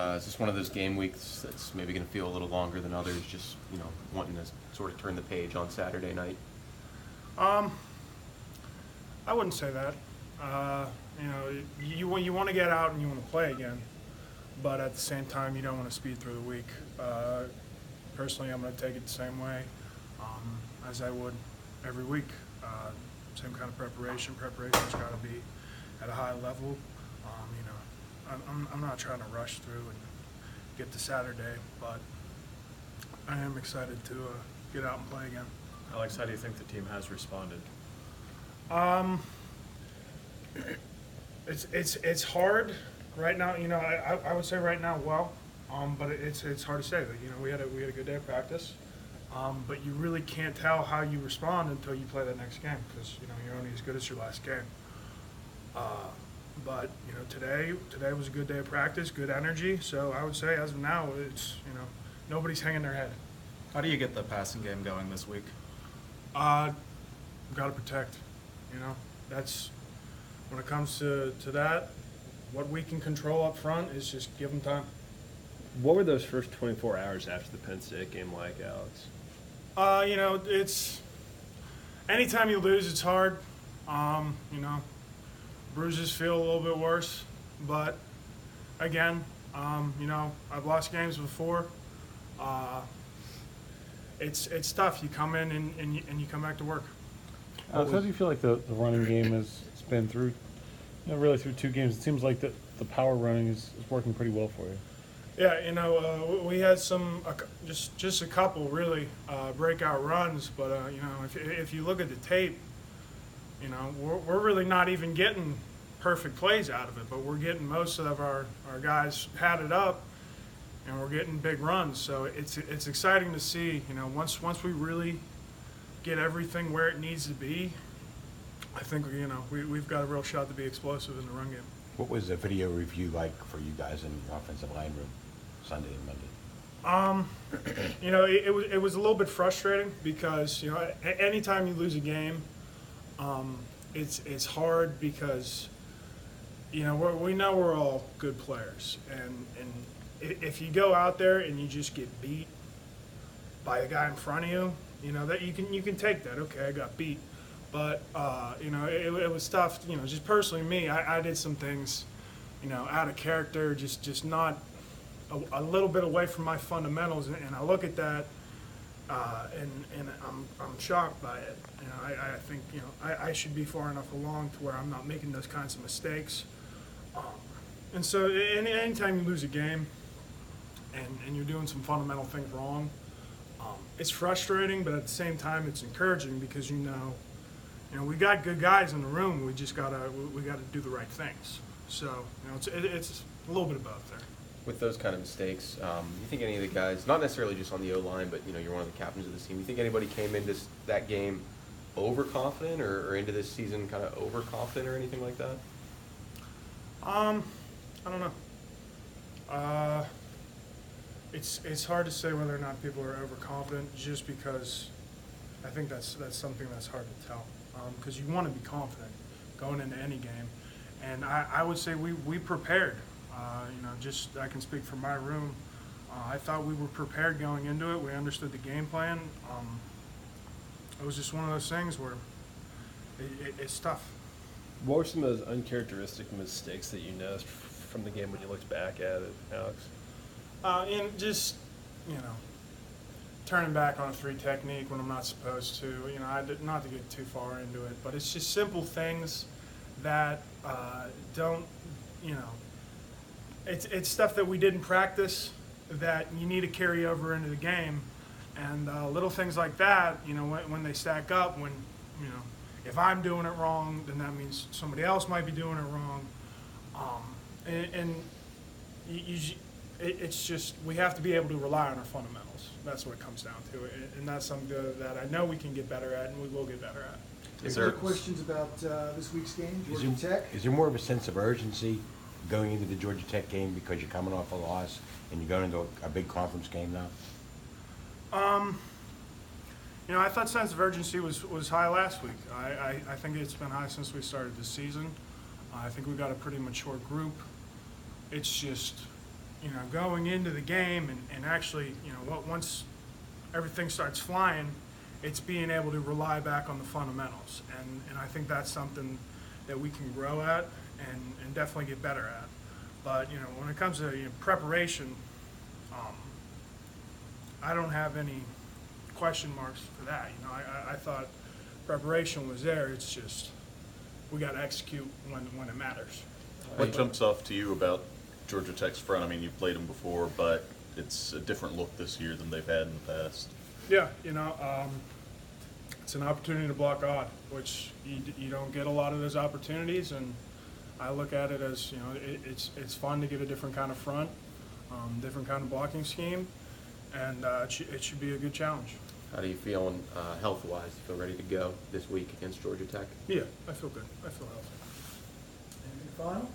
Is this one of those game weeks that's maybe going to feel a little longer than others, just, wanting to sort of turn the page on Saturday night? Um, I wouldn't say that. You want to get out and you want to play again, but at the same time, you don't want to speed through the week. Personally, I'm going to take it the same way as I would every week. Same kind of preparation. Preparation's got to be at a high level. I'm not trying to rush through and get to Saturday, but I am excited to get out and play again. Alex, how do you think the team has responded? It's hard right now. I would say right now, but it's hard to say. We had a good day of practice, but you really can't tell how you respond until you play that next game because you're only as good as your last game. But today was a good day of practice, good energy. So I would say as of now, it's nobody's hanging their head. How do you get the passing game going this week? Got to protect. That's when it comes to that. What we can control up front is just give them time. What were those first 24 hours after the Penn State game like, Alex? It's anytime you lose, it's hard. Bruises feel a little bit worse, but again, I've lost games before. It's tough. You come in and you come back to work. How do you feel like the running game has been through, really through 2 games? It seems like the power running is working pretty well for you. Yeah, we had just a couple really breakout runs, but if you look at the tape, we're really not even getting perfect plays out of it, but we're getting most of our guys had it up, and we're getting big runs. So it's exciting to see. Once we really get everything where it needs to be, I think we've got a real shot to be explosive in the run game. What was the video review like for you guys in the offensive line room Sunday and Monday? It was a little bit frustrating because anytime you lose a game, it's hard because we know we're all good players, and if you go out there and you just get beat by the guy in front of you, that you can take that. Okay, I got beat, but it was tough. Just personally me, I did some things, out of character, just not a little bit away from my fundamentals, and I look at that. And I'm shocked by it. I think I should be far enough along to where I'm not making those kinds of mistakes. And so anytime you lose a game and you're doing some fundamental things wrong, it's frustrating, but at the same time it's encouraging because we got good guys in the room. We just gotta do the right things. So it's a little bit of both there. With those kind of mistakes, you think any of the guys, not necessarily just on the O-line, but you're one of the captains of the team, you think anybody came into that game overconfident or into this season kind of overconfident or anything like that? I don't know. It's hard to say whether or not people are overconfident just because I think that's something that's hard to tell because you want to be confident going into any game. And I would say we prepared. I can speak for my room. I thought we were prepared going into it. We understood the game plan. It was just one of those things where it's tough. What were some of those uncharacteristic mistakes that you noticed from the game when you looked back at it, Alex? And just, turning back on a 3 technique when I'm not supposed to. Not to get too far into it, but it's just simple things that don't, It's stuff that we didn't practice that you need to carry over into the game, and little things like that. When they stack up, when if I'm doing it wrong, then that means somebody else might be doing it wrong, it's just we have to be able to rely on our fundamentals. That's what it comes down to, and that's something that I know we can get better at, and we will get better at. Is there questions about this week's game, Georgia Tech? Is there more of a sense of urgency going into the Georgia Tech game because you're coming off a loss and you're going into a big conference game now? I thought sense of urgency was high last week. I think it's been high since we started this season. I think we got a pretty mature group. It's just, going into the game and actually, once everything starts flying, it's being able to rely back on the fundamentals. And I think that's something that we can grow at and definitely get better at. But, when it comes to preparation, I don't have any question marks for that. I thought preparation was there. It's just we got to execute when it matters. What jumps off to you about Georgia Tech's front? I mean, you've played them before, but it's a different look this year than they've had in the past. Yeah, it's an opportunity to block odd, which you don't get a lot of those opportunities, and I look at it as it's fun to get a different kind of front, different kind of blocking scheme, and it should be a good challenge. How do you feel health-wise? You feel ready to go this week against Georgia Tech? Yeah, I feel good. I feel healthy. Anything final?